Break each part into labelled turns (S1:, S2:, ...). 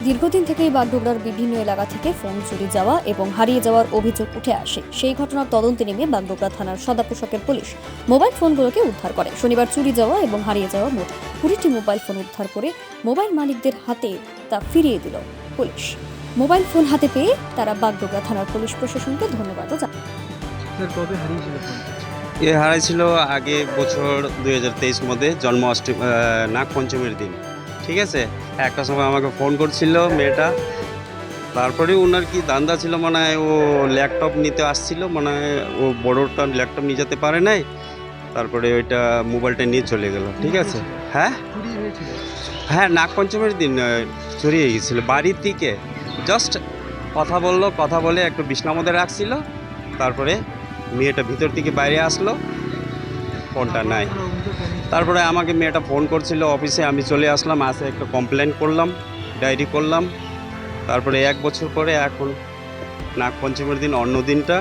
S1: দীর্ঘদিন থেকেই বাগডোগরার বিভিন্ন এলাকা থেকে ফোন চুরি যাওয়া এবং হারিয়ে যাওয়ার অভিযোগ উঠে আসে। সেই ঘটনার তদন্তে নেমে বাগডোগরা থানার সাদা পোশাকের পুলিশ মোবাইল ফোনগুলোকে উদ্ধার করে। শনিবার চুরি যাওয়া এবং হারিয়ে যাওয়া মোট 20টি মোবাইল ফোন উদ্ধার করে মোবাইল মালিকদের হাতে তা ফিরিয়ে দিল পুলিশ। মোবাইল ফোন হাতে পেয়ে তারা বাগডোগরা থানার পুলিশ প্রশাসনকে ধন্যবাদও জানায়।
S2: কবে হারিয়েছিল ফোনটা?
S3: এ হারাইছিল আগে বছর 2023 মধ্যে জন্মাষ্টমী নাগপঞ্চমীর দিন। ঠিক আছে, একটা সময় আমাকে ফোন করছিল মেয়েটা। তারপরে ওনার কি ধান্দা ছিল, মানে হয় ও ল্যাপটপ নিতে আসছিল, মানে হয় ও বড়টা ল্যাপটপ নিয়ে যেতে পারে নাই। তারপরে ওইটা মোবাইলটা নিয়ে চলে গেল। ঠিক আছে, হ্যাঁ
S2: চুরি হয়েছিল?
S3: হ্যাঁ, নাগপঞ্চমীর দিন চুরি হয়ে গেছিলো। বাড়ির থেকে জাস্ট কথা বলে একটু বিছনার মধ্যে রাখছিল। তারপরে মেয়েটা ভিতর থেকে বাইরে আসলো, ফোনটা নাই। তারপরে আমাকে মেয়েটা ফোন করছিল অফিসে, আমি চলে আসলাম, আসে একটা কমপ্লেন করলাম, ডায়েরি করলাম। তারপরে 1 বছর পরে এখন নাগপঞ্চমীর দিন অন্য দিনটা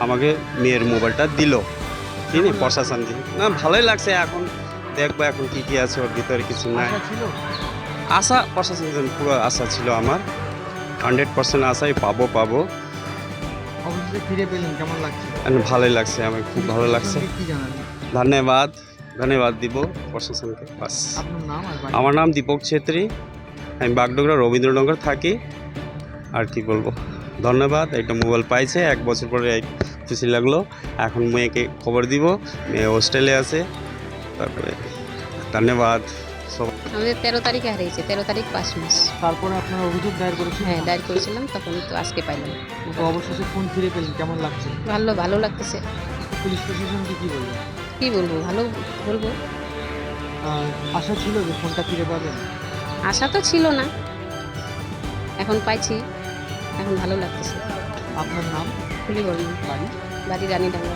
S3: আমাকে মেয়ের মোবাইলটা দিল। ঠিক আছে, প্রশাসন দিয়ে না ভালোই লাগছে। এখন দেখবো এখন কী আছে ওর ভিতরে, কিছু নাই।
S2: আশা ছিল?
S3: আশা প্রশাসন পুরো আশা ছিল আমার, 100% আশাই পাবো।
S2: অবশেষে ফিরে পেলেন, কেমন লাগছে?
S3: ভালোই লাগছে, আমার খুব ভালো লাগছে।
S2: কি জানালেন?
S3: ধন্যবাদ দিব প্রশাসনকে। বাস।
S2: আপনার নাম আর বাড়ি?
S3: আমার নাম দীপক ছেত্রী, আমি বাগডোগরা রবীন্দ্রনগর থাকি। আর কি বলবো, ধন্যবাদ। একটা মোবাইল পাইছে 1 বছর পরে, খুশি লাগলো। এখন মেয়েকে খবর দিব, মেয়ে হোস্টেলে আছে। তারপরে ধন্যবাদ সব।
S4: আমাদের 13 তারিখে হারিয়েছে, 13 তারিখ 5 মাস।
S2: তারপরে আপনারা অভিযোগ দায়ের করেছেন?
S4: হ্যাঁ, ডায়েরি করেছিলাম, তখন তো আজকে পাইলাম।
S2: তো অবশেষে ফোন ফিরে পেলেন, কেমন লাগছে?
S4: ভালো লাগতেছে।
S2: পুলিশ প্রশাসনকে কি বলবেন?
S4: কি বলবো, ভালো বলবো।
S2: আশা ছিল যে ফোনটা ফিরে পাবেন?
S4: আশা তো ছিল না, এখন পাইছি, এখন ভালো লাগতেছে।
S2: আপনার নাম,
S4: খুবই বলবো।
S2: বাড়ি?
S4: বাড়ি রানীডাঙ্গা।